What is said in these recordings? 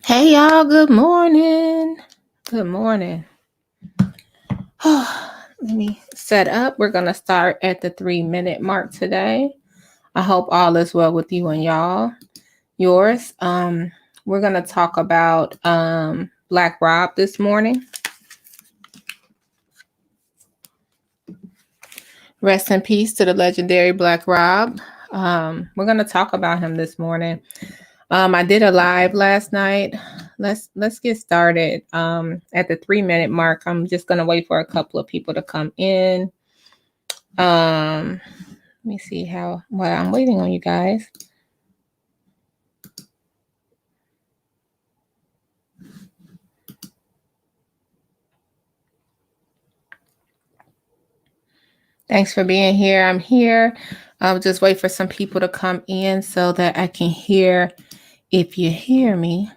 Hey y'all, good morning. Good morning. Let me set up. We're going to start at the 3-minute mark today. I hope all is well with you and y'all. Yours. We're going to talk about Black Rob this morning. Rest in peace to the legendary Black Rob. We're going to talk about him this morning. I did a live last night. Let's get started. At the 3-minute mark, I'm just gonna wait for a couple of people to come in. Let me see while I'm waiting on you guys. Thanks for being here. I'm here. I'll just wait for some people to come in so that I can hear if you hear me.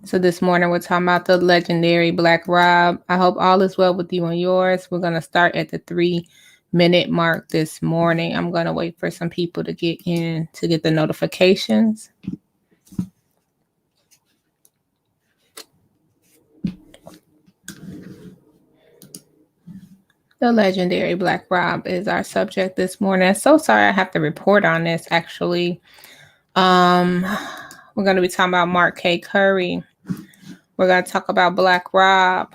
So this morning we're talking about the legendary Black Rob. I hope all is well with you and yours. We're going to start at the 3-minute mark this morning. I'm going to wait for some people to get in to get the notifications. The legendary Black Rob is our subject this morning. I'm so sorry I have to report on this, actually. We're going to be talking about Mark K. Curry. We're going to talk about Black Rob.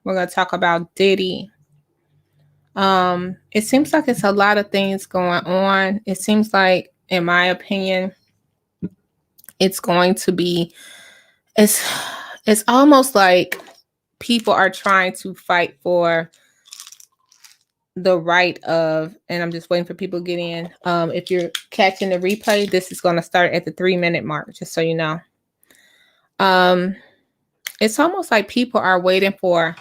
We're going to talk about Diddy. It seems like it's a lot of things going on. It seems like, in my opinion, it's going to be, it's almost like people are trying to fight for the right of, and I'm just waiting for people to get in. If you're catching the replay, this is going to start at the 3-minute mark, just so you know. It's almost like people are waiting for,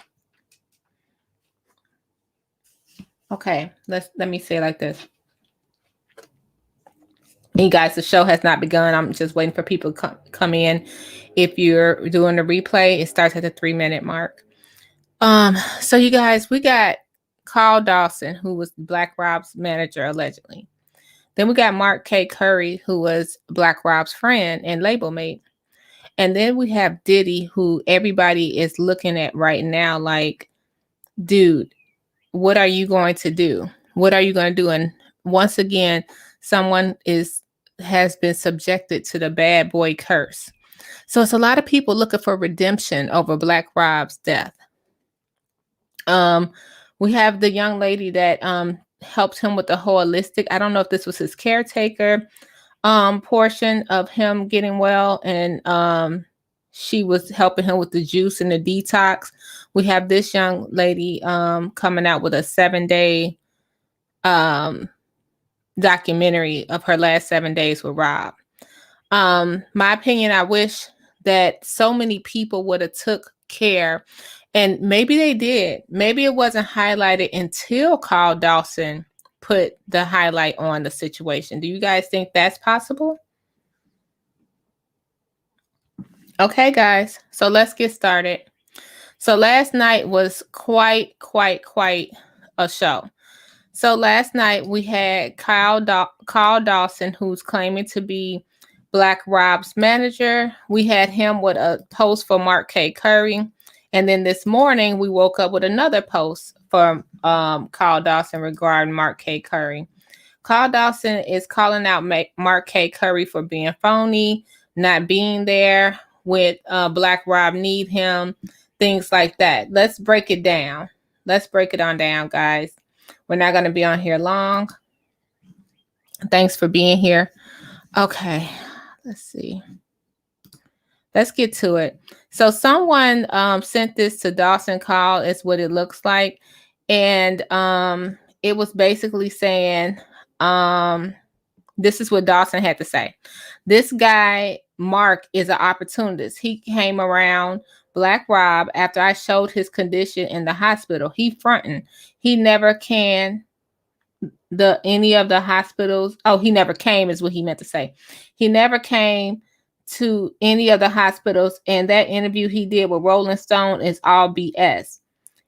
okay, let me say it like this. You guys, the show has not begun. I'm just waiting for people to come in. If you're doing the replay, it starts at the 3-minute mark. So you guys, we got Kal Dawson, who was Black Rob's manager, allegedly. Then we got Mark K. Curry, who was Black Rob's friend and label mate. And then we have Diddy, who everybody is looking at right now like, dude, what are you going to do? What are you going to do? And once again, someone has been subjected to the bad boy curse. So it's a lot of people looking for redemption over Black Rob's death. We have the young lady that helped him with the holistic. I don't know if this was his caretaker portion of him getting well, and she was helping him with the juice and the detox. We have this young lady coming out with a 7-day documentary of her last 7 days with Rob. My opinion, I wish that so many people would have took care, and maybe they did. Maybe it wasn't highlighted until Kal Dawson put the highlight on the situation. Do you guys think that's possible? Okay, guys, so let's get started. So last night was quite a show. So last night we had Kal Dawson, who's claiming to be Black Rob's manager. We had him with a post for Mark K. Curry. And then this morning we woke up with another post from Kal Dawson regarding Mark K. Curry. Kal Dawson is calling out Mark K. Curry for being phony, not being there when Black Rob need him, things like that. Let's break it down. Let's break it on down, guys. We're not going to be on here long. Thanks for being here. Okay, let's see. Let's get to it. So someone sent this to Dawson Kal, is what it looks like. And it was basically saying, this is what Dawson had to say. This guy, Mark, is an opportunist. He came around Black Rob after I showed his condition in the hospital. He fronting. He never can any of the hospitals. Oh, he never came is what he meant to say. He never came to any of the hospitals, and that interview he did with Rolling Stone is all BS.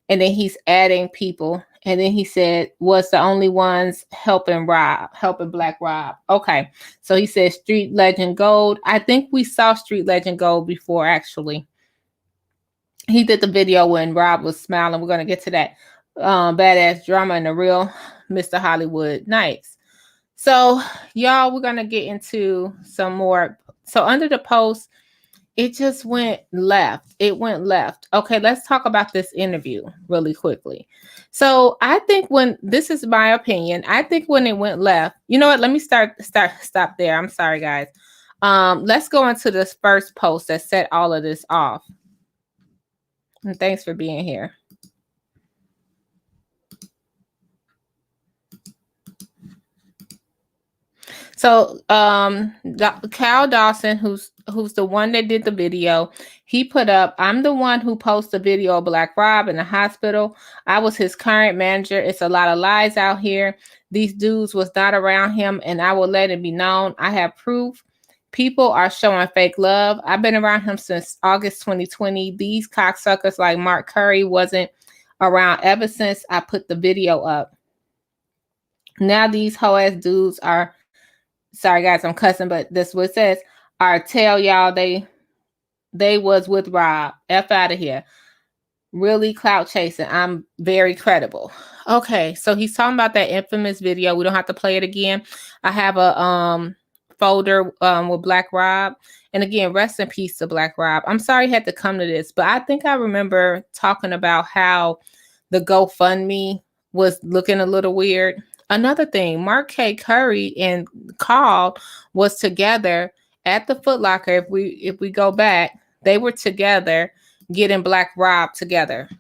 And then he's adding people And then he said, was the only ones helping Black Rob. Okay. So he said Street Legend Gold. I think we saw Street Legend Gold before, actually. He did the video when Rob was smiling. We're going to get to that. Badass drama and the real Mr. Hollywood Nights. So, y'all, we're going to get into some more. So under the post, it just went left. It went left. Okay, let's talk about this interview really quickly. So I think this is my opinion, I think when it went left, you know what? Let me stop there. I'm sorry, guys. Let's go into this first post that set all of this off. And thanks for being here. So Kal Dawson, who's the one that did the video, he put up, I'm the one who posted the video of Black Rob in the hospital. I was his current manager. It's a lot of lies out here. These dudes was not around him, and I will let it be known. I have proof. People are showing fake love. I've been around him since August 2020. These cocksuckers like Mark Curry wasn't around ever since I put the video up. Now these hoe ass dudes are, sorry guys, I'm cussing, but this is what it says, are tell y'all they was with Rob. F out of here. Really clout chasing. I'm very credible. Okay, so he's talking about that infamous video. We don't have to play it again. I have a folder with Black Rob. And again, rest in peace to Black Rob. I'm sorry he had to come to this, but I think I remember talking about how the GoFundMe was looking a little weird. Another thing, Mark K. Curry and Kal was together at the Foot Locker. If we go back, they were together getting Black Rob together,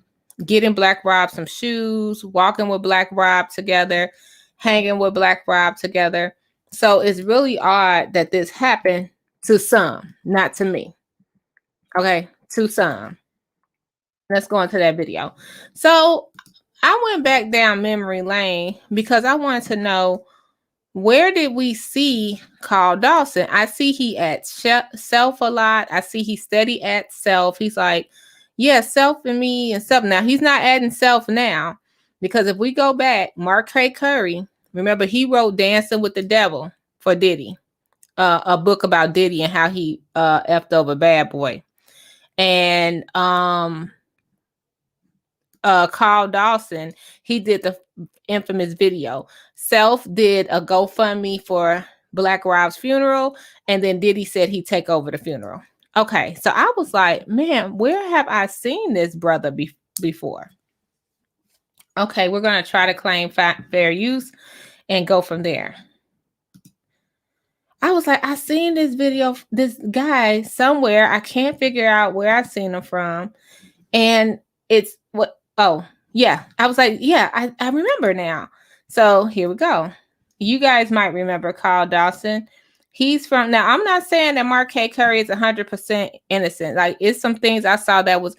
getting Black Rob some shoes, walking with Black Rob together, hanging with Black Rob together. So it's really odd that this happened to some, not to me. Okay, to some. Let's go into that video. So I went back down memory lane because I wanted to know, where did we see Kal Dawson? I see he at self a lot. I see he steady at self. He's like, yeah, self and me and self. Now he's not adding self now, because if we go back, Mark K. Curry, remember he wrote Dancing with the Devil for Diddy, a book about Diddy and how he effed over Bad Boy. And Kal Dawson, he did the infamous video. Self did a GoFundMe for Black Rob's funeral, and then Diddy said he'd take over the funeral. Okay, so I was like, man, where have I seen this brother before? Okay, we're going to try to claim fair use and go from there. I was like, I seen this video, this guy somewhere. I can't figure out where I seen him from. And it's what, oh, yeah. I was like, yeah, I remember now. So here we go. You guys might remember Kal Dawson. He's from, now I'm not saying that Mark K. Curry is 100% innocent. Like, it's some things I saw that was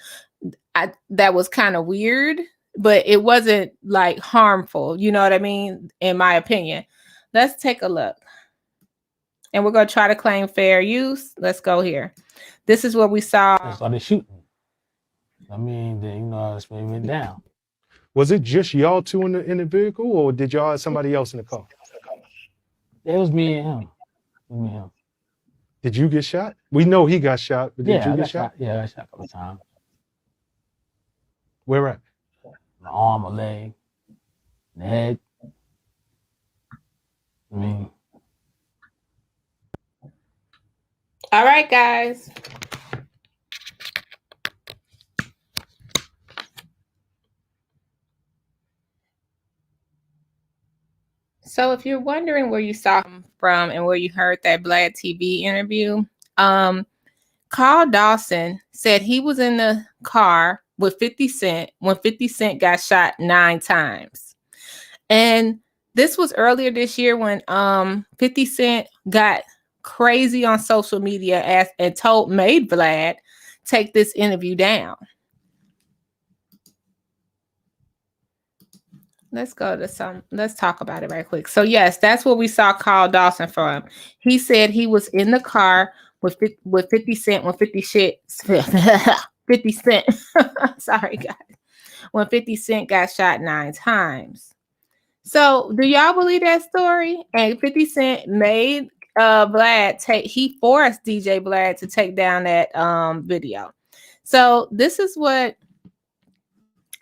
kind of weird, but it wasn't like harmful. You know what I mean? In my opinion. Let's take a look. And we're going to try to claim fair use. Let's go here. This is what we saw. They started shooting. I mean, then, you know, that's when it went down. Was it just y'all two in the vehicle, or did y'all have somebody else in the car? It was me and him. Me and him. Did you get shot? We know he got shot, but did you get shot? Yeah, I got shot a couple of times. Where at? My arm, my leg, the head. I mean. All right, guys. So if you're wondering where you saw him from and where you heard that Vlad TV interview, Kal Dawson said he was in the car with 50 Cent when 50 Cent got shot 9 times. And this was earlier this year when 50 Cent got crazy on social media and made Vlad take this interview down. Let's talk about it right quick. So yes, that's what we saw Kal Dawson from. He said he was in the car with 50 Cent when 50 Cent, sorry guys, when 50 Cent got shot 9 times. So do y'all believe that story? And 50 Cent made he forced DJ Vlad to take down that video. So this is what,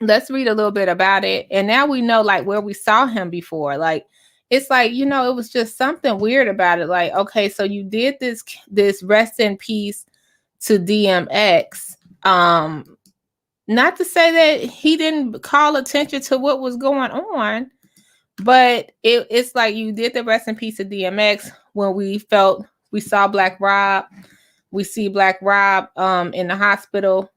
let's read a little bit about it. And now we know like where we saw him before. Like it's like, you know, it was just something weird about it. Like, okay, so you did this rest in peace to DMX. Not to say that he didn't call attention to what was going on, but it's like you did the rest in peace to DMX when we saw Black Rob. We see Black Rob in the hospital.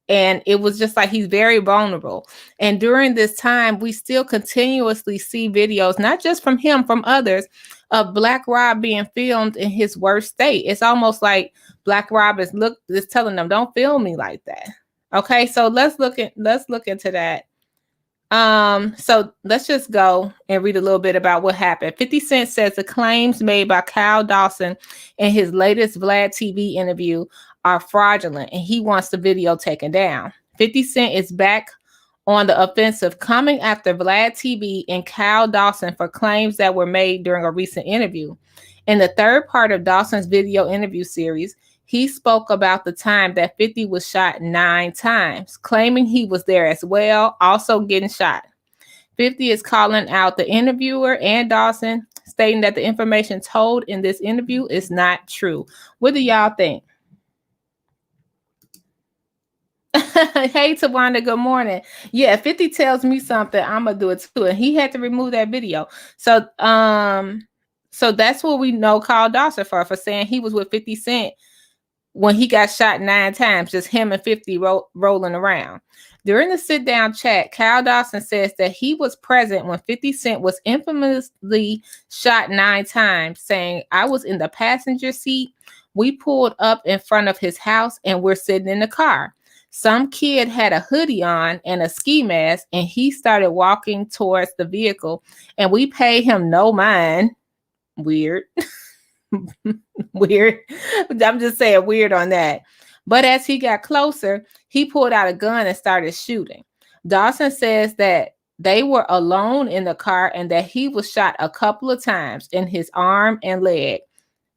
And it was just like he's very vulnerable. And during this time, we still continuously see videos, not just from him, from others, of Black Rob being filmed in his worst state. It's almost like Black Rob is telling them, don't film me like that. Okay, so let's look into that. So let's just go and read a little bit about what happened. 50 Cent says the claims made by Kal Dawson in his latest Vlad TV interview are fraudulent and he wants the video taken down. 50 Cent is back on the offensive, coming after Vlad TV and Kal Dawson for claims that were made during a recent interview. In the third part of Dawson's video interview series, he spoke about the time that 50 was shot 9 times, claiming he was there as well, also getting shot. 50 is calling out the interviewer and Dawson, stating that the information told in this interview is not true. What do y'all think? Hey, Tawanda, good morning. Yeah, 50 tells me something, I'm gonna do it too. And he had to remove that video. So that's what we know Kal Dawson for saying he was with 50 Cent when he got shot 9 times, just him and 50 rolling around. During the sit-down chat, Kal Dawson says that he was present when 50 Cent was infamously shot 9 times, saying, I was in the passenger seat. We pulled up in front of his house and we're sitting in the car. Some kid had a hoodie on and a ski mask, and he started walking towards the vehicle, and we paid him no mind. Weird. Weird. I'm just saying weird on that. But as he got closer, he pulled out a gun and started shooting. Dawson says that they were alone in the car and that he was shot a couple of times in his arm and leg.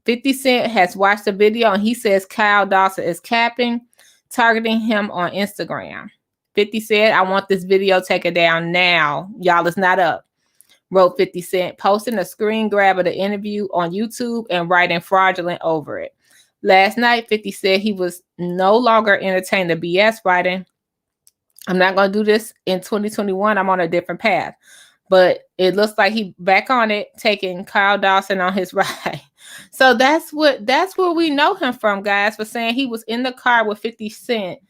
50 Cent has watched the video and he says Kal Dawson is capping, targeting him on Instagram. 50 said, I want this video taken down now. Y'all, it's not up, wrote 50 Cent, posting a screen grab of the interview on YouTube and writing fraudulent over it. Last night, 50 said he was no longer entertaining the BS, writing, I'm not going to do this in 2021. I'm on a different path. But it looks like he back on it, taking Kal Dawson on his ride. So that's where we know him from, guys, for saying he was in the car with 50 Cent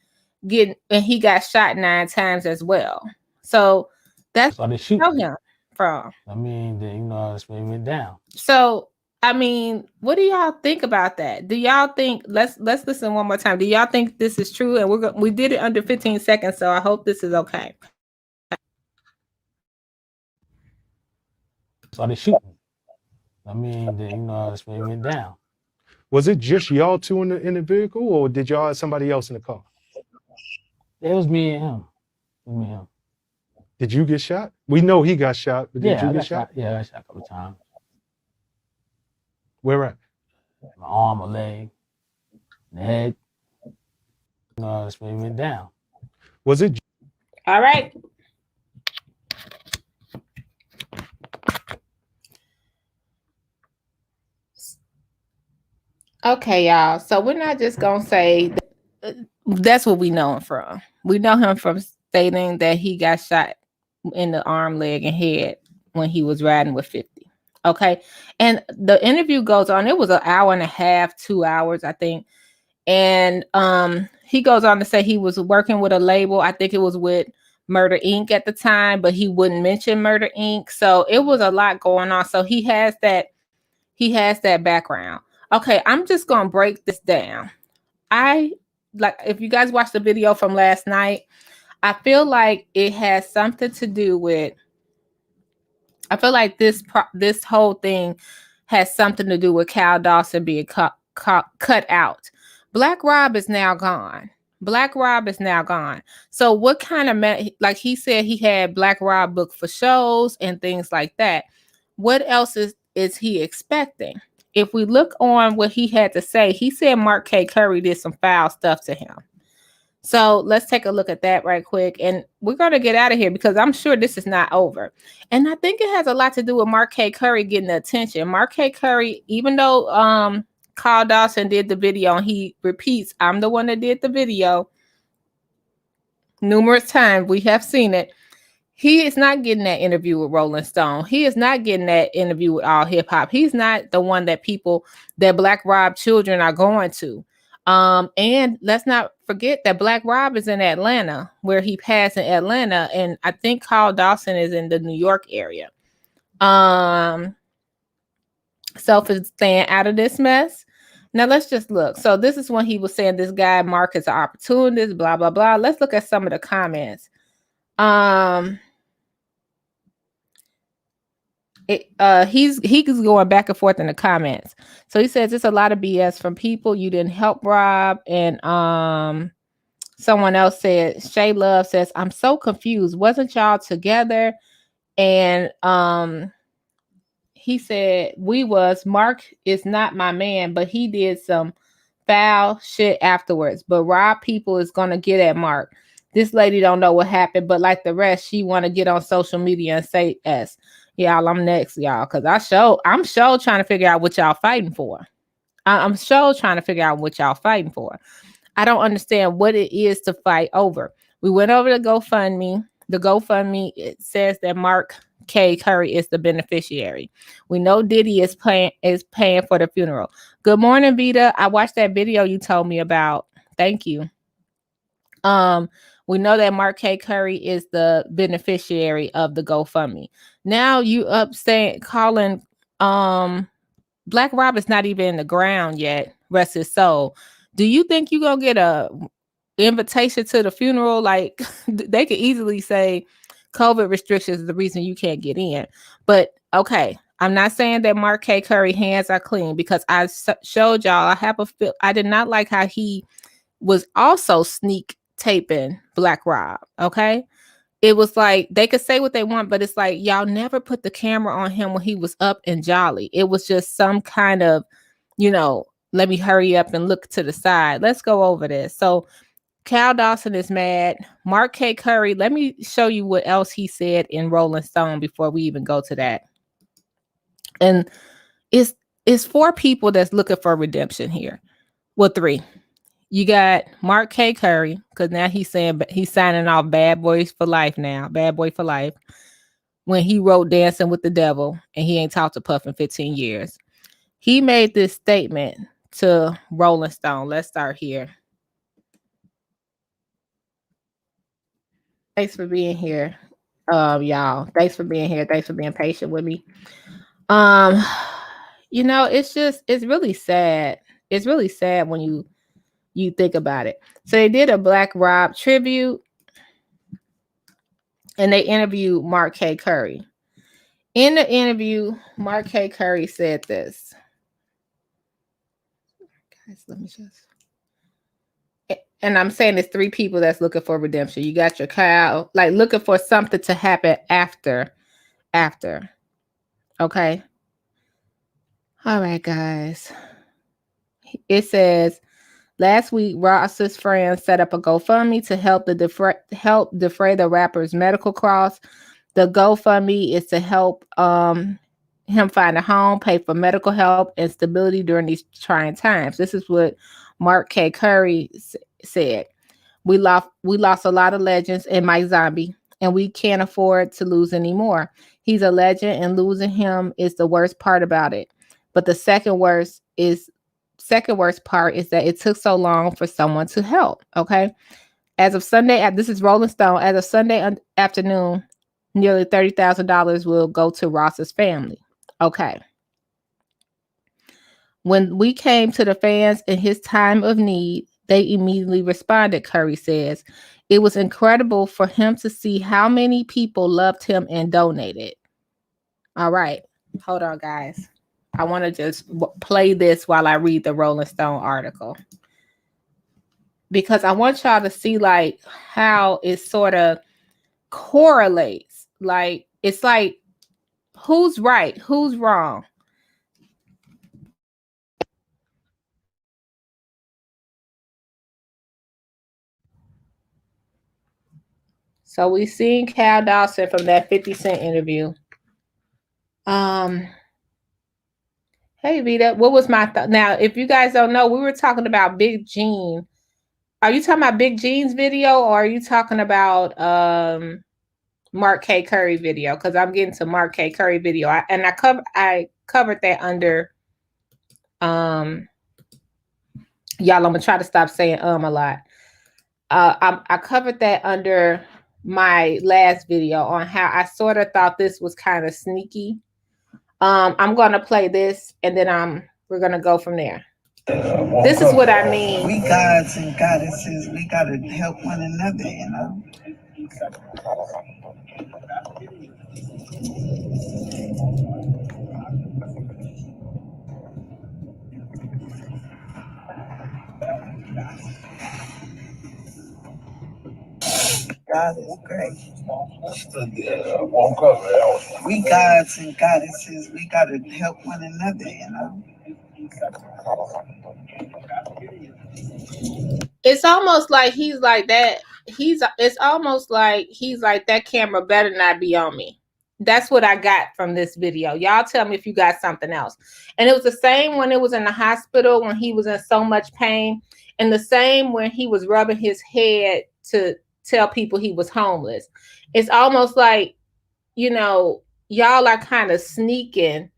and he got shot 9 times as well. So that's where we know him from. I mean, then, you know, that's when he went down. So, I mean, what do y'all think about that? Do y'all think, let's listen one more time. Do y'all think this is true? And we did it under 15 seconds, so I hope this is okay. Started shooting. I mean, then, you know, that's when he went down. Was it just y'all two in the vehicle, or did y'all have somebody else in the car? It was me and him. Me and him. Did you get shot? We know he got shot, but did you get shot? Yeah, I got shot a couple of times. Where at? My arm, my leg, the head. You know, that's when he went down. Was it? All right. Okay, y'all. So we're not just going to say that's what we know him from. We know him from stating that he got shot in the arm, leg, and head when he was riding with 50. Okay. And the interview goes on. It was an hour and a half, 2 hours, I think. And he goes on to say he was working with a label. I think it was with Murder Inc. at the time, but he wouldn't mention Murder Inc. So it was a lot going on. So he has that background. Okay, I'm just gonna break this down. If you guys watched the video from last night, I feel like it has something to do with. I feel like this whole thing has something to do with Kal Dawson being cut out. Black Rob is now gone. Black Rob is now gone. So what kind of like he said he had Black Rob booked for shows and things like that. What else is he expecting? If we look on what he had to say, he said Mark K. Curry did some foul stuff to him. So let's take a look at that right quick. And we're going to get out of here because I'm sure this is not over. And I think it has a lot to do with Mark K. Curry getting the attention. Mark K. Curry, even though Kal Dawson did the video and he repeats, I'm the one that did the video numerous times. We have seen it. He is not getting that interview with Rolling Stone. He is not getting that interview with All Hip Hop. He's not the one that Black Rob children are going to. And let's not forget that Black Rob is in Atlanta, where he passed in Atlanta, and I think Kal Dawson is in the New York area. Self is staying out of this mess. Now let's just look. So this is when he was saying this guy Mark is an opportunist, blah blah blah. Let's look at some of the comments. He's going back and forth in the comments. So he says it's a lot of BS from people. You didn't help Rob. And someone else said, Shay Love says, I'm so confused. Wasn't y'all together? And he said, Mark is not my man, but he did some foul shit afterwards. But Rob people is gonna get at Mark. This lady don't know what happened, but like the rest, she want to get on social media and say S. Y'all, I'm next, y'all, because I'm sure trying to figure out what y'all fighting for. I'm sure trying to figure out what y'all fighting for. I don't understand what it is to fight over. We went over to GoFundMe. The GoFundMe, it says that Mark K. Curry is the beneficiary. We know Diddy is paying for the funeral. Good morning, Vita. I watched that video you told me about. Thank you. We know that Mark K. Curry is the beneficiary of the GoFundMe. Now you calling Black Rob is not even in the ground yet. Rest his soul. Do you think you're gonna get a invitation to the funeral? Like they could easily say COVID restrictions is the reason you can't get in. But okay, I'm not saying that Mark K. Curry hands are clean, because I showed y'all I did not like how he was also sneak taping Black Rob. Okay. It was like they could say what they want, but it's like y'all never put the camera on him when he was up and jolly. It was just some kind of, let me hurry up and look to the side. Let's go over this. So Kal Dawson is mad. Mark K. Curry, let me show you what else he said in Rolling Stone before we even go to that. And it's 4 people that's looking for redemption here. Well, 3. You got Mark K. Curry, because now he's saying he's signing off Bad Boys for Life now. Bad Boy for Life. When he wrote Dancing with the Devil and he ain't talked to Puff in 15 years. He made this statement to Rolling Stone. Let's start here. Thanks for being here, y'all. Thanks for being here. Thanks for being patient with me. It's really sad. It's really sad when you think about it. So they did a Black Rob tribute and they interviewed Mark K. Curry. In the interview, Mark K. Curry said this. Guys, let me just. And I'm saying it's 3 people that's looking for redemption. You got your Kyle, like looking for something to happen after. Okay. All right, guys. It says, last week, Ross's friends set up a GoFundMe to help defray the rapper's medical costs. The GoFundMe is to help him find a home, pay for medical help, and stability during these trying times. This is what Mark K. Curry said. We lost a lot of legends in Mike Zombie, and we can't afford to lose any more. He's a legend, and losing him is the worst part about it. But the second worst part is that it took so long for someone to help. Okay. As of Sunday, this is Rolling Stone. As of Sunday afternoon, nearly $30,000 will go to Ross's family. Okay. When we came to the fans in his time of need, they immediately responded, Curry says. It was incredible for him to see how many people loved him and donated. All right. Hold on, guys. I want to just play this while I read the Rolling Stone article. because I want y'all to see like how it sort of correlates. Like it's like who's right, who's wrong. So we seen Kal Dawson from that 50 Cent interview. Hey Vita, what was my thought? Now, if you guys don't know, we were talking about Big Gene. Are you talking about Big Gene's video, or are you talking about Mark K. Curry video? Because I'm getting to Mark K. Curry video, I covered that under y'all. I'm gonna try to stop saying a lot. I covered that under my last video on how I sort of thought this was kind of sneaky. I'm gonna play this and then we're gonna go from there. This is what I mean. We gods and goddesses, we gotta help one another, you know. God is great. We gods and goddesses, we gotta help one another, you know. It's almost like he's like that. It's almost like he's like, that camera better not be on me. That's what I got from this video. Y'all tell me if you got something else. And it was the same when it was in the hospital, when he was in so much pain, and the same when he was rubbing his head to tell people he was homeless. It's almost like, you know, y'all are kind of sneaking,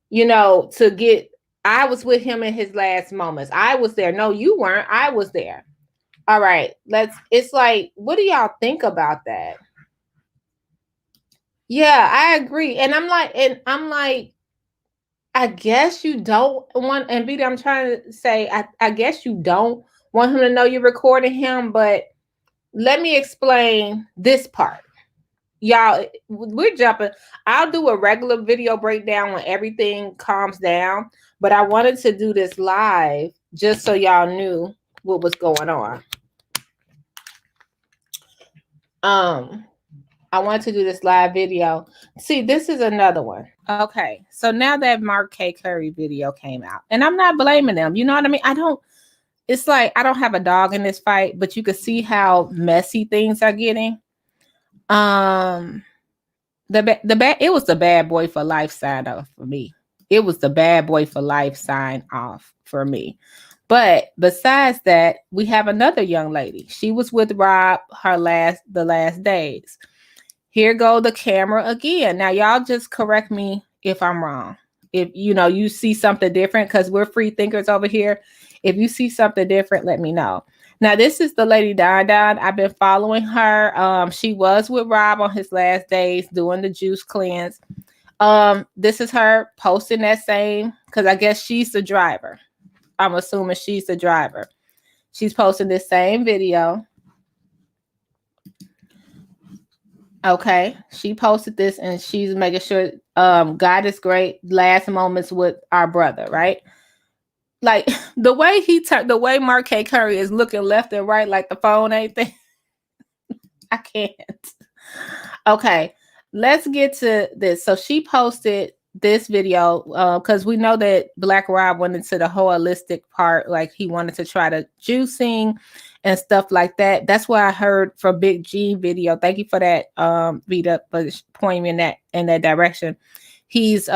you know, to get. I was with him in his last moments. I was there. No, you weren't. I was there. All right, it's like, what do y'all think about that? Yeah, I agree. And I'm like, I guess you don't want, and Vita, I'm trying to say, I guess you don't want him to know you're recording him, but let me explain this part. Y'all, we're jumping. I'll do a regular video breakdown when everything calms down, but I wanted to do this live just so y'all knew what was going on. I wanted to do this live video. See, this is another one. Okay, so now that Mark K. Curry video came out, and I'm not blaming them, you know what I mean? It's like, I don't have a dog in this fight, but you can see how messy things are getting. It was the bad boy for life sign off for me. It was the bad boy for life sign off for me. But besides that, we have another young lady. She was with Rob the last days. Here go the camera again. Now, y'all just correct me if I'm wrong. If you see something different, because we're free thinkers over here. If you see something different, let me know. Now, this is the lady Don. I've been following her. She was with Rob on his last days doing the juice cleanse. This is her posting that same, because I guess she's the driver. I'm assuming she's the driver. She's posting this same video. Okay, she posted this and she's making sure God is great. Last moments with our brother, right? Like the way Mark K. Curry is looking left and right, like the phone ain't there. I can't. Okay, let's get to this. So she posted this video because we know that Black Rob went into the holistic part, like he wanted to try to juicing and stuff like that. That's what I heard from Big G video. Thank you for that, Vita, for pointing me in that direction. He's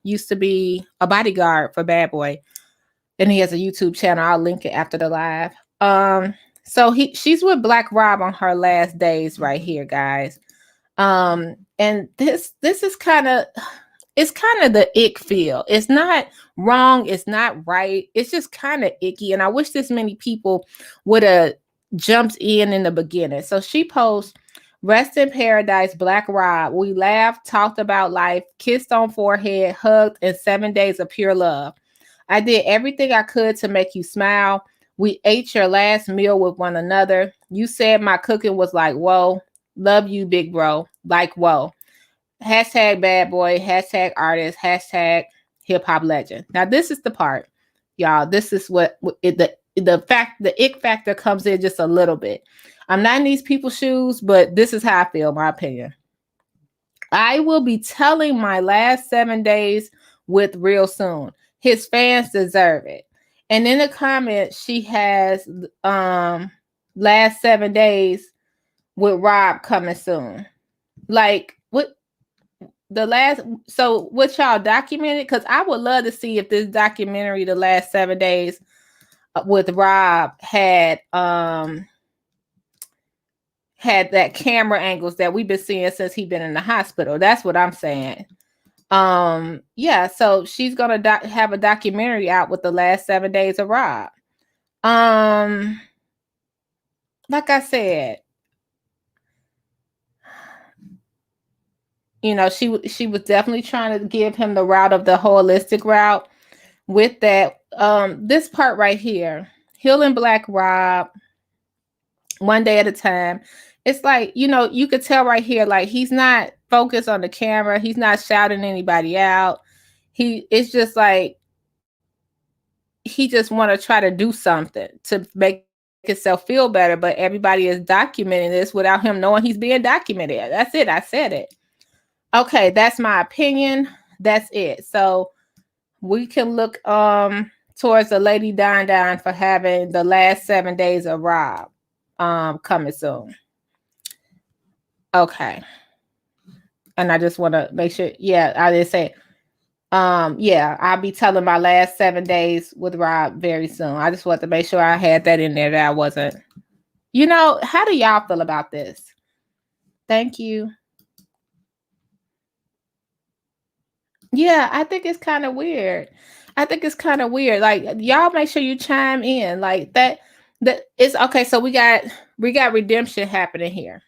used to be a bodyguard for Bad Boy, and he has a YouTube channel. I'll link it after the live. So she's with Black Rob on her last days right here, guys. And this is kind of, it's kind of the ick feel. It's not wrong. It's not right. It's just kind of icky. And I wish this many people would have jumped in the beginning. So she posts, "Rest in paradise, Black Rob. We laughed, talked about life, kissed on forehead, hugged, and 7 days of pure love. I did everything I could to make you smile. We ate your last meal with one another. You said my cooking was like, whoa. Love you, big bro. Like, whoa. Hashtag bad boy, hashtag artist, hashtag hip hop legend." Now, this is the part, y'all. This is what the ick factor comes in just a little bit. I'm not in these people's shoes, but this is how I feel, my opinion. I will be telling my last 7 days with real soon. His fans deserve it. And in the comments, she has last 7 days with Rob coming soon. Like what the last, so what y'all documented? Because I would love to see if this documentary, the last 7 days with Rob, had that camera angles that we've been seeing since he's been in the hospital. That's what I'm saying. Yeah, so she's gonna have a documentary out with the last 7 days of Rob. Like I said, you know, she was definitely trying to give him the route of the holistic route. With that, this part right here, healing Black Rob one day at a time. It's like, you know, you could tell right here, like he's not focused on the camera. He's not shouting anybody out. It's just like he just want to try to do something to make himself feel better. But everybody is documenting this without him knowing he's being documented. That's it. I said it. Okay, that's my opinion. That's it. So we can look towards the Lady Don for having the last 7 days of Rob coming soon. Okay. And I just want to make sure, yeah, I did say, yeah, I'll be telling my last 7 days with Rob very soon. I just want to make sure I had that in there, that I wasn't, you know, how do y'all feel about this? Thank you. Yeah, I think it's kind of weird. Like, y'all make sure you chime in like that. That it's okay. So we got redemption happening here.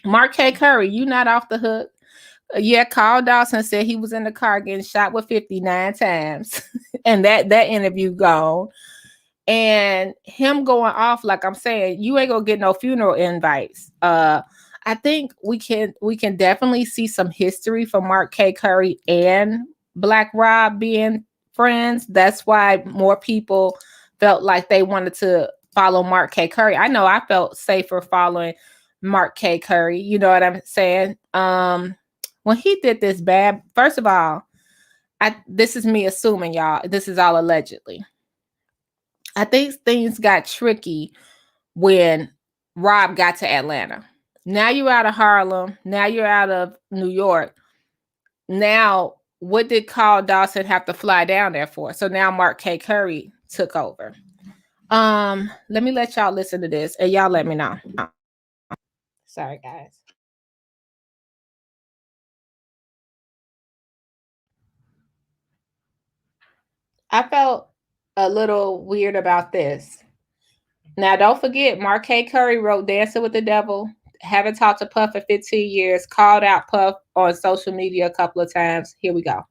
Mark K. Curry, you not off the hook. Yeah, Kal Dawson said he was in the car getting shot with 59 times, and that interview gone. And him going off, like I'm saying, you ain't gonna get no funeral invites. I think we can definitely see some history from Mark K. Curry and Black Rob being friends. That's why more people felt like they wanted to follow Mark K. Curry. I know I felt safer following Mark K. Curry. You know what I'm saying? When he did this bad, first of all, this is me assuming, y'all. This is all allegedly. I think things got tricky when Rob got to Atlanta. Now you're out of Harlem. Now you're out of New York. Now, what did Kal Dawson have to fly down there for? So now Mark K. Curry took over. Let me let y'all listen to this, and y'all let me know. Sorry, guys. I felt a little weird about this. Now, don't forget, Mark K. Curry wrote Dancing with the Devil. Haven't talked to Puff in 15 years. Called out Puff on social media a couple of times. Here we go.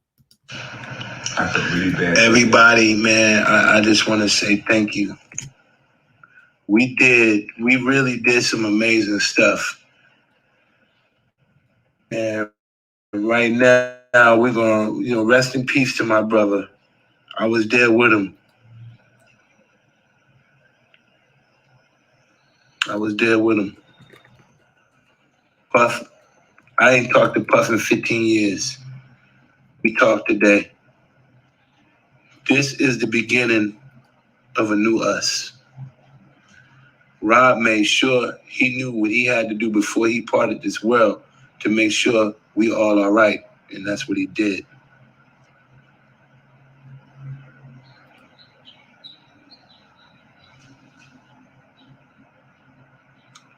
Everybody, man, I just want to say thank you. We really did some amazing stuff. And right now, we're going to, rest in peace to my brother. I was there with him. Puff, I ain't talked to Puff in 15 years. We talked today. This is the beginning of a new us. Rob made sure he knew what he had to do before he parted this world to make sure we all are right. And that's what he did.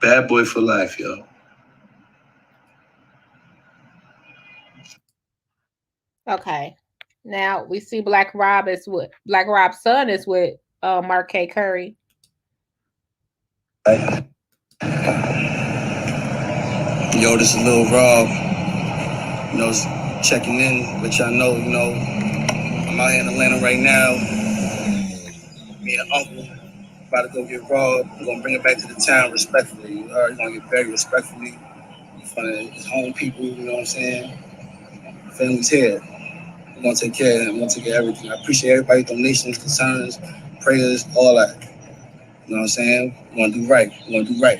Bad boy for life, yo. Okay. Now we see Black Rob's son is with Mark K. Curry. Yo, this is Lil Rob. Checking in, which I know, I'm out here in Atlanta right now. Me and Uncle about to go get Rob. I'm gonna bring it back to the town respectfully. You heard? He's gonna get buried respectfully in front of his home people. You know what I'm saying? Family's here. We're gonna take care of him. We're gonna take care of everything. I appreciate everybody's donations, concerns, prayers, all that. You know what I'm saying? We're gonna do right. We're gonna do right.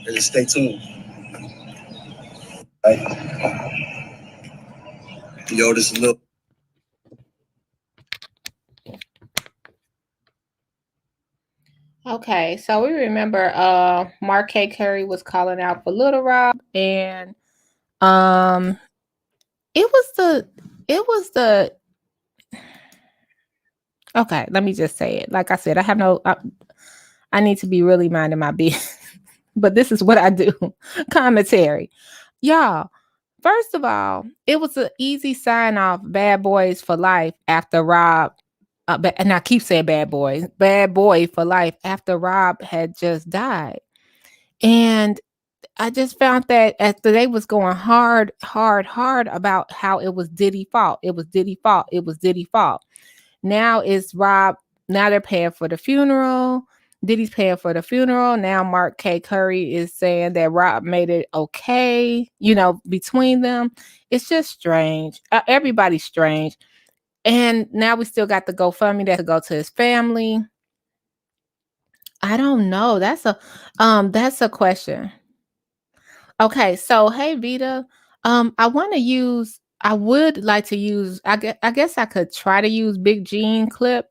Just stay tuned. Yo, this is Lil. Okay, so we remember Mark K. Curry was calling out for Little Rob, and it was the okay, let me just say it. Like I said, I need to be really minding my business. But this is what I do. Commentary. Y'all, first of all, it was an easy sign off Bad Boys for Life after Rob and I keep saying bad boy for life after Rob had just died. And I just found that after they was going hard about how it was Diddy fault. It was Diddy fault. It was Diddy fault. Now it's Rob. Now they're paying for the funeral. Diddy's paying for the funeral. Now Mark K. Curry is saying that Rob made it okay, between them. It's just strange. Everybody's strange. And now we still got the GoFundMe that to go to his family. I don't know. That's a question. Okay, so hey Vita, I would like to use I guess I could try to use Big Gene clip.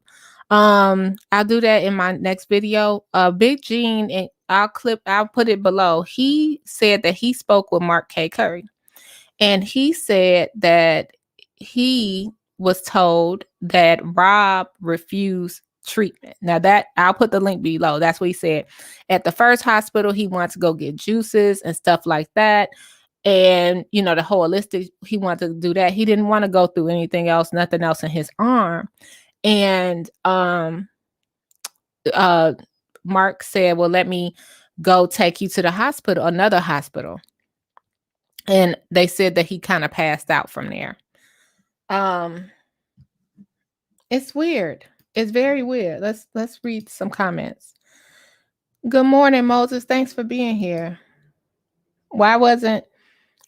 I'll do that in my next video. Big Gene, and I'll put it below. He said that he spoke with Mark K. Curry, and he said that he was told that Rob refused treatment. Now that I'll put the link below. That's what he said. At the first hospital, he wanted to go get juices and stuff like that. And the holistic, he wanted to do that. He didn't want to go through anything else, nothing else in his arm. And Mark said, well, let me go take you to the hospital, another hospital. And they said that he kind of passed out from there. It's weird. It's very weird. Let's read some comments. Good morning, Moses. Thanks for being here. Why wasn't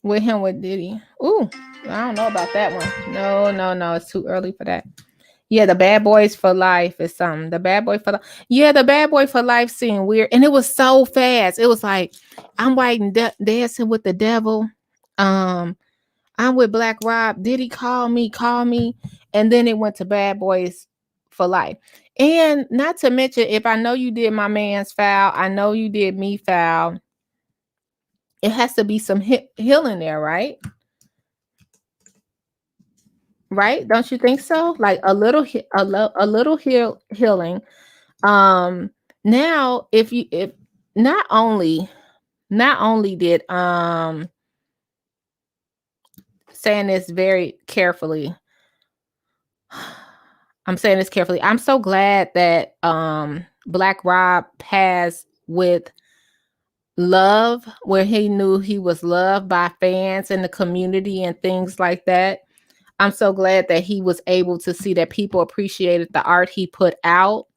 with him with Diddy? Ooh, I don't know about that one. No. It's too early for that. Yeah, the Bad Boys for Life is something. The Bad Boy for Life. Yeah, the Bad Boy for Life seemed weird. And it was so fast. It was like, I'm writing Dancing with the Devil. I'm with Black Rob. Did he call me? And then it went to Bad Boys for Life. And not to mention, if I know you did my man's foul, I know you did me foul. It has to be some healing there, right? Right? Don't you think so? Like a little healing. Now if not only did saying this very carefully. I'm saying this carefully. I'm so glad that Black Rob passed with love, where he knew he was loved by fans in the community and things like that. I'm so glad that he was able to see that people appreciated the art he put out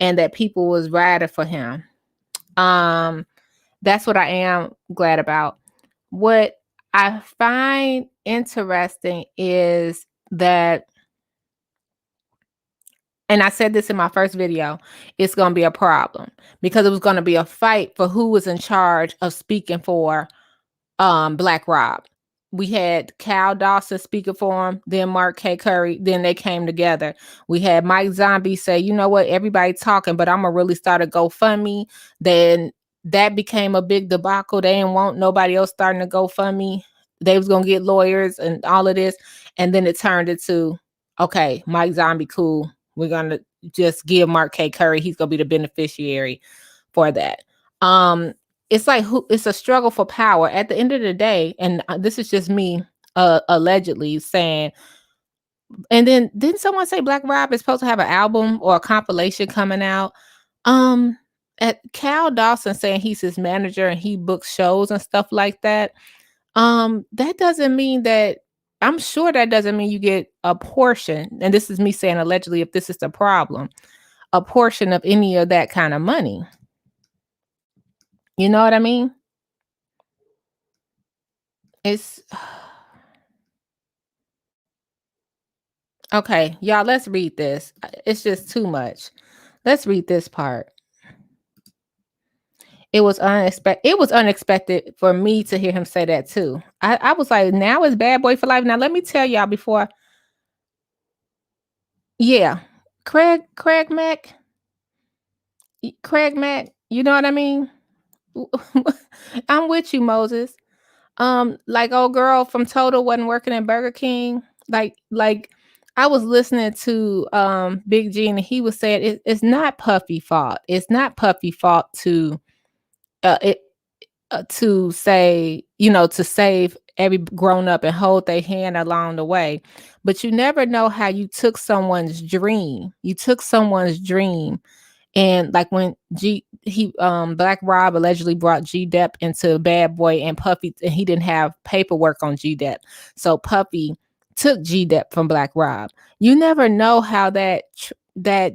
and that people was riding for him. That's what I am glad about. What I find interesting is that, and I said this in my first video, it's going to be a problem because it was going to be a fight for who was in charge of speaking for Black Rob. We had Kal Dawson speaking for him, then Mark K. Curry, then they came together. We had Mike Zombie say, you know what, everybody talking, but I'm going to really start a GoFundMe. Then that became a big debacle. They didn't want nobody else starting a GoFundMe. They was going to get lawyers and all of this. And then it turned into, okay, Mike Zombie, cool. We're going to just give Mark K. Curry. He's going to be the beneficiary for that. It's like it's a struggle for power at the end of the day. And this is just me allegedly saying. And then didn't someone say Black Rob is supposed to have an album or a compilation coming out? At Kal Dawson saying he's his manager and he books shows and stuff like that. That doesn't mean that. I'm sure that doesn't mean you get a portion. And this is me saying allegedly, if this is the problem, a portion of any of that kind of money. You know what I mean? It's okay, y'all, let's read this. It's just too much. Let's read this part. It was unexpected. It was unexpected for me to hear him say that too. I was like, now it's bad boy for life. Now let me tell y'all before. Yeah, Craig Mack, Craig Mack. You know what I mean? I'm with you, Moses. Like old girl from Total wasn't working at Burger King. Like I was listening to Big G and he was saying it's not Puffy fault. It's not Puffy fault it to say, to save every grown up and hold their hand along the way. But you never know how you took someone's dream. You took someone's dream. And like when Black Rob allegedly brought G Dep into Bad Boy and Puffy, and he didn't have paperwork on G Dep. So Puffy took G Dep from Black Rob. You never know how that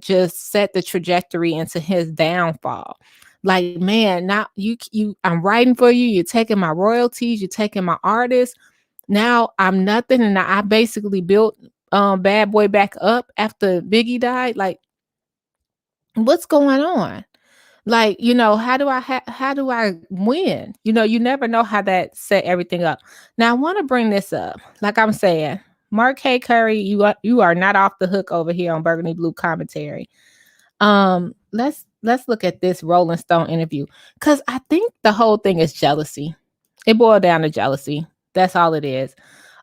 just set the trajectory into his downfall. Like, man, now I'm writing for you. You're taking my royalties. You're taking my artists. Now I'm nothing, and I basically built Bad Boy back up after Biggie died. Like, what's going on? Like, how do I win? You never know how that set everything up. Now I want to bring this up. Like I'm saying, Mark K. Curry, you are not off the hook over here on Burgundy Blue Commentary. Let's look at this Rolling Stone interview, because I think the whole thing is jealousy. It boiled down to jealousy. That's all it is.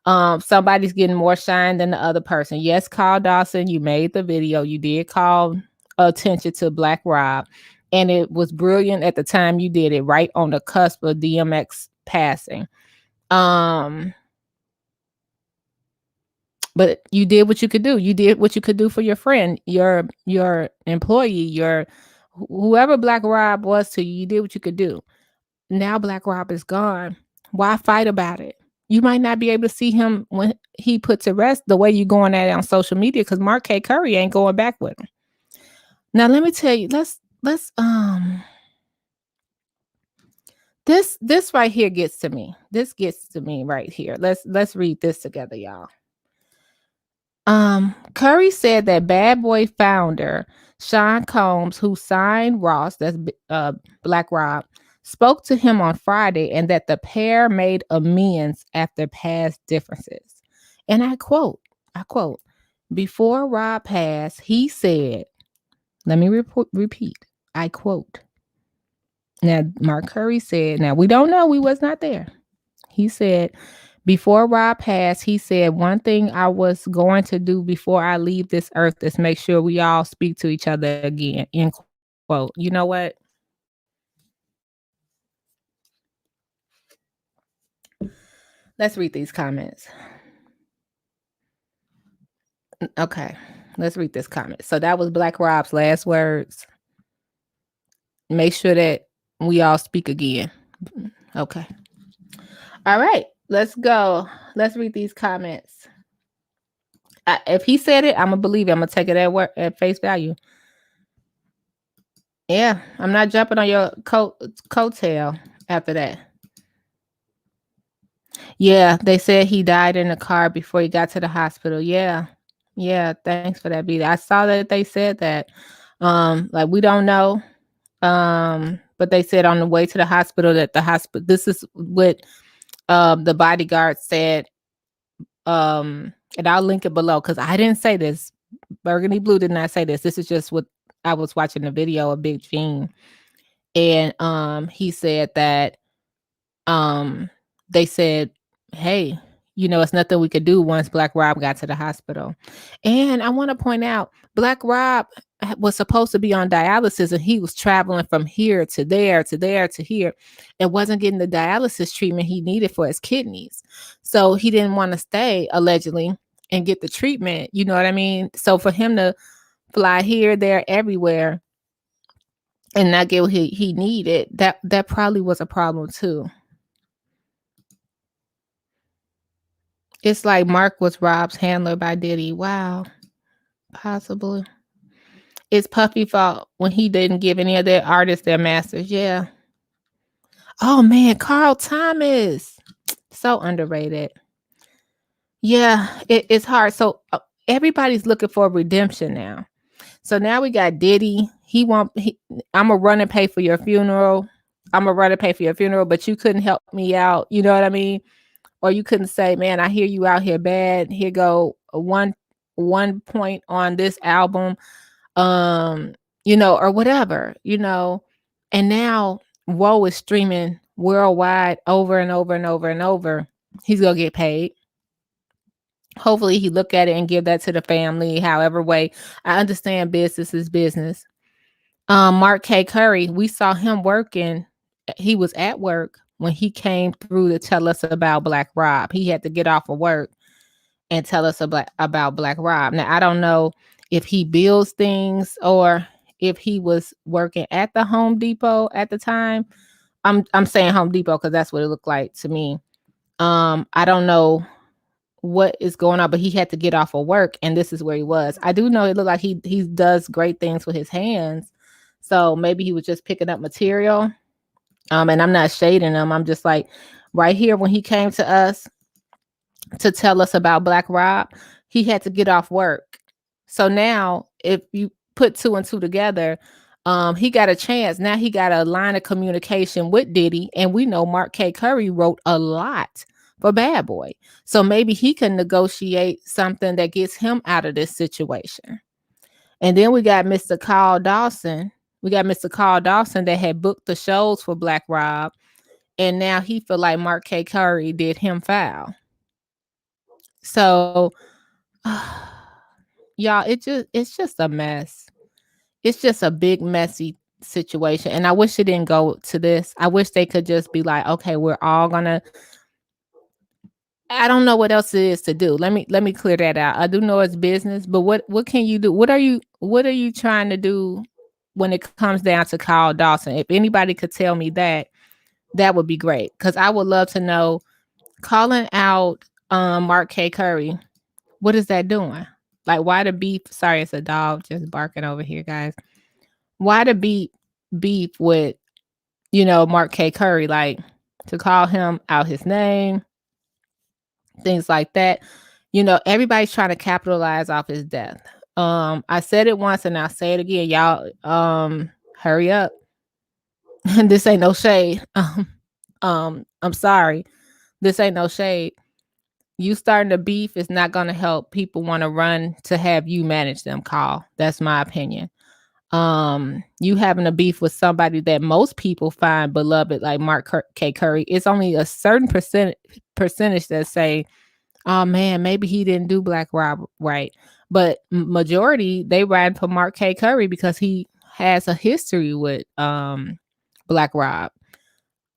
Somebody's getting more shine than the other person. Yes, Kal Dawson, you made the video. You did call attention to Black Rob, and it was brilliant at the time you did it, right on the cusp of DMX passing. But you did what you could do. You did what you could do for your friend, your employee, your whoever Black Rob was to you. You did what you could do. Now Black Rob is gone. Why fight about it? You might not be able to see him when he put to rest the way you're going at it on social media, because Mark K. Curry ain't going back with him. Now let me tell you, let's this right here gets to me. This gets to me right here. Let's read this together, y'all. Curry said that Bad Boy founder Sean Combs, who signed Ross, that's Black Rob, spoke to him on Friday, and that the pair made amends after past differences. And I quote, before Rob passed, he said, let me repeat, I quote. Now, Mark Curry said, now we don't know, we was not there. He said, before Rob passed, he said, one thing I was going to do before I leave this earth is make sure we all speak to each other again, end quote. You know what? Let's read these comments. Okay, let's read this comment. So that was Black Rob's last words. Make sure that we all speak again. Okay. All right, let's go. Let's read these comments. If he said it, I'm gonna believe it. I'm gonna take it at face value. Yeah, I'm not jumping on your coattail after that. Yeah, they said he died in the car before he got to the hospital. Yeah, thanks for that, B. I saw that they said that. Like, we don't know. But they said on the way to the hospital that the hospital, this is what the bodyguard said. And I'll link it below, because I didn't say this. Burgundy Blue did not say this. This is just what I was watching the video of Big Gene. And he said that they said, hey, it's nothing we could do once Black Rob got to the hospital. And I want to point out, Black Rob was supposed to be on dialysis, and he was traveling from here to there to there to here, and wasn't getting the dialysis treatment he needed for his kidneys. So he didn't want to stay, allegedly, and get the treatment. You know what I mean? So for him to fly here, there, everywhere, and not get what he needed, that probably was a problem too. It's like Mark was Rob's handler by Diddy. Wow. Possibly. It's Puffy's fault when he didn't give any of their artists their masters. Yeah. Oh, man. Carl Thomas. So underrated. Yeah. It's hard. So everybody's looking for redemption now. So now we got Diddy. I'm gonna run and pay for your funeral. I'm gonna run and pay for your funeral, but you couldn't help me out. You know what I mean? Or you couldn't say, man, I hear you out here bad. Here go one point on this album, or whatever, And now Woe is streaming worldwide over and over and over and over. He's gonna get paid. Hopefully he look at it and give that to the family, however way. I understand business is business. Mark K. Curry, we saw him working. He was at work when he came through to tell us about Black Rob. He had to get off of work and tell us about Black Rob. Now, I don't know if he builds things or if he was working at the Home Depot at the time. I'm saying Home Depot because that's what it looked like to me. I don't know what is going on, but he had to get off of work, and this is where he was. I do know it looked like he does great things with his hands, so maybe he was just picking up material. And I'm not shading him. I'm just like, right here when he came to us to tell us about Black Rob, he had to get off work. So now, if you put two and two together, he got a chance. Now he got a line of communication with Diddy, and we know Mark K. Curry wrote a lot for Bad Boy. So maybe he can negotiate something that gets him out of this situation. And then we got Mr. Kal Dawson. We got Mr. Kal Dawson that had booked the shows for Black Rob, and now he feel like Mark K. Curry did him foul. So, y'all, it's just a mess. It's just a big messy situation, and I wish it didn't go to this. I wish they could just be like, okay, we're all gonna. I don't know what else it is to do. Let me clear that out. I do know it's business, but what can you do? What are you trying to do when it comes down to Kal Dawson? If anybody could tell me that would be great, because I would love to know. Calling out Mark K. Curry, what is that doing? Like, why the beef? Sorry, it's a dog just barking over here, guys. Why the beef with Mark K. Curry? Like, to call him out his name, things like that. Everybody's trying to capitalize off his death. I said it once and I'll say it again. Y'all, hurry up. This ain't no shade. I'm sorry. This ain't no shade. You starting to beef is not going to help people want to run to have you manage them, Kal. That's my opinion. You having a beef with somebody that most people find beloved, like Mark K. Curry, it's only a certain percentage that say, oh man, maybe he didn't do Black Rob right. But majority, they ride for Mark K. Curry because he has a history with Black Rob.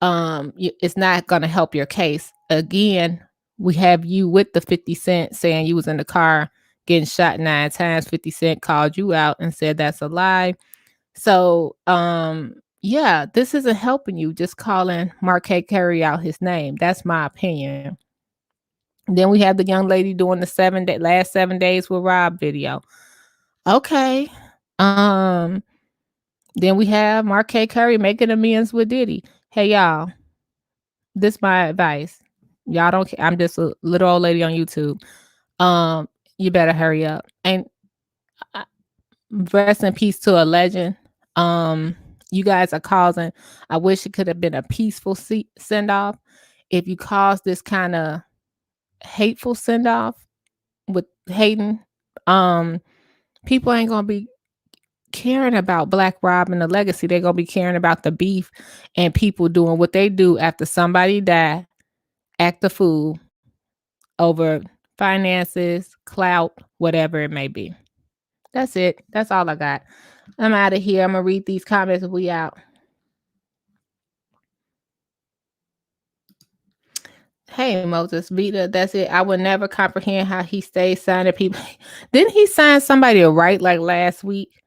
It's not going to help your case. Again, we have you with the 50 Cent saying you was in the car getting shot 9 times. 50 Cent called you out and said that's a lie. So, yeah, this isn't helping you, just calling Mark K. Curry out his name. That's my opinion. Then we have the young lady doing the last 7 days with Rob video. Okay. Then we have Mark K. Curry making amends with Diddy. Hey, y'all, this is my advice. Y'all don't care. I'm just a little old lady on YouTube. You better hurry up. And rest in peace to a legend. You guys are causing. I wish it could have been a peaceful send off. If you cause this kind of hateful send off with hating, people ain't gonna be caring about Black Rob and the legacy. They're gonna be caring about the beef and people doing what they do after somebody died, act a fool over finances, clout, whatever it may be. That's it. That's all I got. I'm out of here. I'm gonna read these comments and we out. Hey, Moses Vita, that's it. I would never comprehend how he stays signing people. Didn't he sign somebody to write like last week?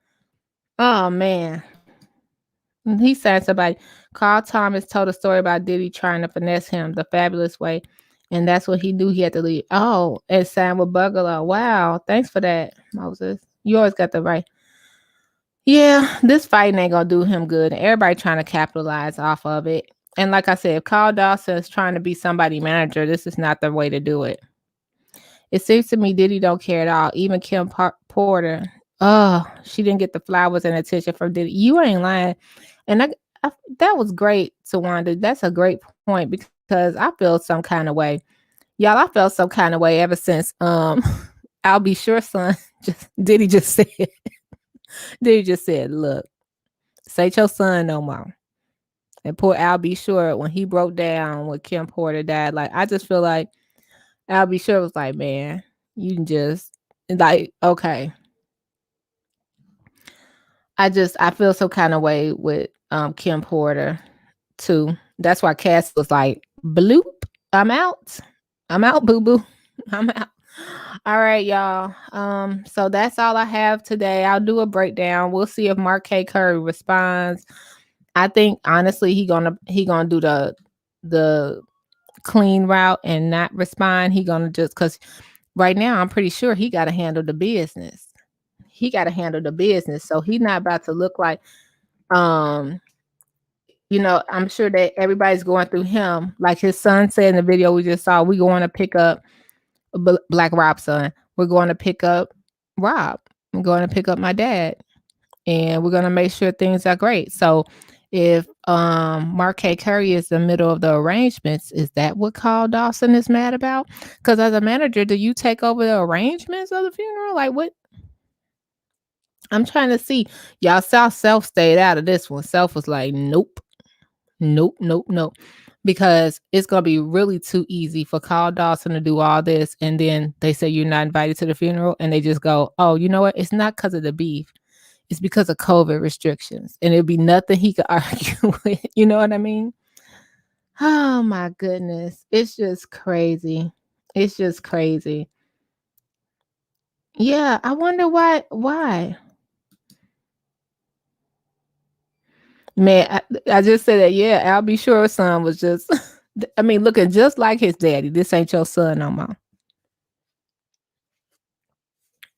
Oh man. He signed somebody. Carl Thomas told a story about Diddy trying to finesse him the fabulous way. And that's what he knew he had to leave. Oh, and signed with Bugalo. Wow. Thanks for that, Moses. You always got the right. Yeah, this fighting ain't gonna do him good. Everybody trying to capitalize off of it. And like I said, if Kal Dawson is trying to be somebody manager, this is not the way to do it. It seems to me Diddy don't care at all. Even Kim Porter Oh, she didn't get the flowers and attention from Diddy. You ain't lying. And I that was great, Tawanda. That's a great point because I feel some kind of way. Y'all, I felt some kind of way ever since I'll be sure son just Diddy just said Diddy just said, look, say your son no more. And poor Al B. Sure, when he broke down when Kim Porter died, like I just feel like Al B. Sure was like, man, you can just like, okay. I feel some kind of way with Kim Porter too. That's why Cass was like, bloop, I'm out. I'm out, boo boo. I'm out. All right, y'all. So that's all I have today. I'll do a breakdown. We'll see if Mark K. Curry responds. I think honestly he gonna do the clean route and not respond. He gonna just because right now I'm pretty sure he gotta handle the business. He gotta handle the business. So he's not about to look like um I'm sure that everybody's going through him. Like his son said in the video we just saw, we going to pick up Black Rob's son. We're going to pick up Rob. I'm going to pick up my dad. And we're going to make sure things are great. So if Mark K. Curry is the middle of the arrangements, is that what Kal Dawson is mad about? Because as a manager, do you take over the arrangements of the funeral? Like what? I'm trying to see. Y'all saw Self stayed out of this one. Self was like, nope. Nope. Because it's going to be really too easy for Kal Dawson to do all this. And then they say you're not invited to the funeral. And they just go, oh, you know what? It's not because of the beef. It's because of COVID restrictions. And it'd be nothing he could argue with. You know what I mean? Oh, my goodness. It's just crazy. It's just crazy. Yeah, I wonder why. Man, I just said that, yeah, Al B. Sure's son was just, I mean, looking just like his daddy. This ain't your son no more.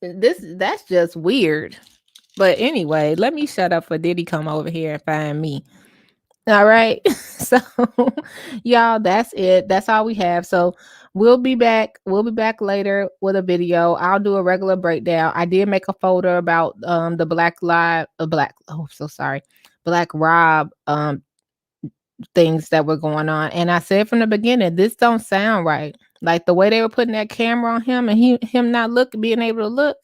That's just weird. But anyway, let me shut up for Diddy come over here and find me. All right. So, y'all, that's it. That's all we have. So we'll be back. We'll be back later with a video. I'll do a regular breakdown. I did make a folder about the Black Rob things that were going on. And I said from the beginning, this don't sound right. Like the way they were putting that camera on him and him not being able to look.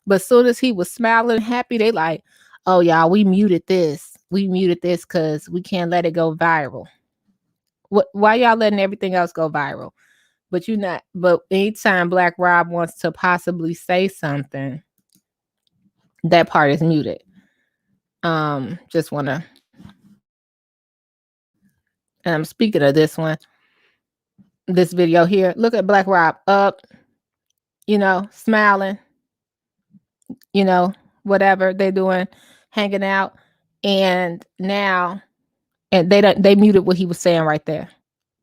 But as soon as he was smiling happy, they like, oh y'all, we muted this. We muted this because we can't let it go viral. Why y'all letting everything else go viral? But anytime Black Rob wants to possibly say something, that part is muted. Just wanna And I'm speaking of this video here. Look at Black Rob up, smiling, whatever they're doing, hanging out. And now, and they muted what he was saying right there.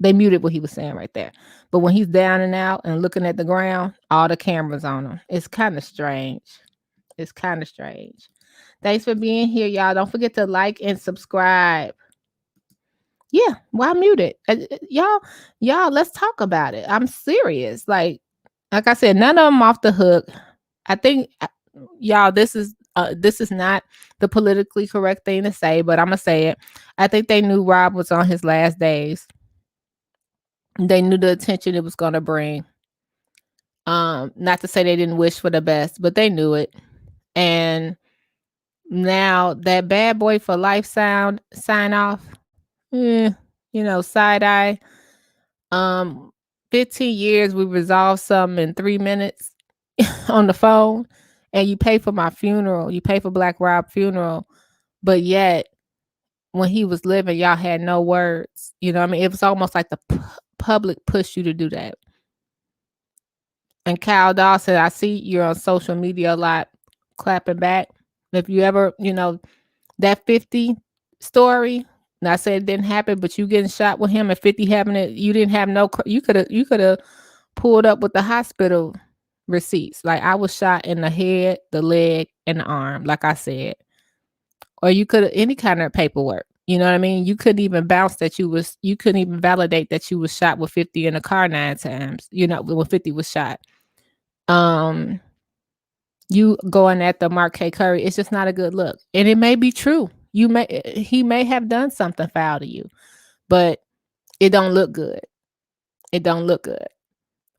But when he's down and out and looking at the ground, all the cameras on him. It's kind of strange. Thanks for being here, y'all. Don't forget to like and subscribe. Yeah, why muted? Y'all, let's talk about it. I'm serious. Like I said, none of them off the hook. I think, y'all, this is not the politically correct thing to say, but I'm gonna say it. I think they knew Rob was on his last days. They knew the attention it was gonna bring. Not to say they didn't wish for the best, but they knew it. And now that Bad Boy for Life sign off. Side eye. 15 years, we resolved something in 3 minutes on the phone, and you pay for my funeral. You pay for Black Rob's funeral, but yet when he was living, y'all had no words. You know what I mean? It was almost like the public pushed you to do that. And Kal Dawson, I see you're on social media a lot, clapping back. If you ever, that 50 story. Not say it didn't happen, but you getting shot with him at 50 having it. You didn't have you could have pulled up with the hospital receipts. Like I was shot in the head, the leg, and the arm, like I said. Or you could have any kind of paperwork. You know what I mean? You couldn't even you couldn't even validate that you was shot with 50 in the car 9 times, when 50 was shot. you going at the Mark K. Curry, it's just not a good look. And it may be true. He may have done something foul to you, but it don't look good. It don't look good.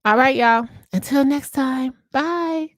All right, y'all. Until next time. Bye.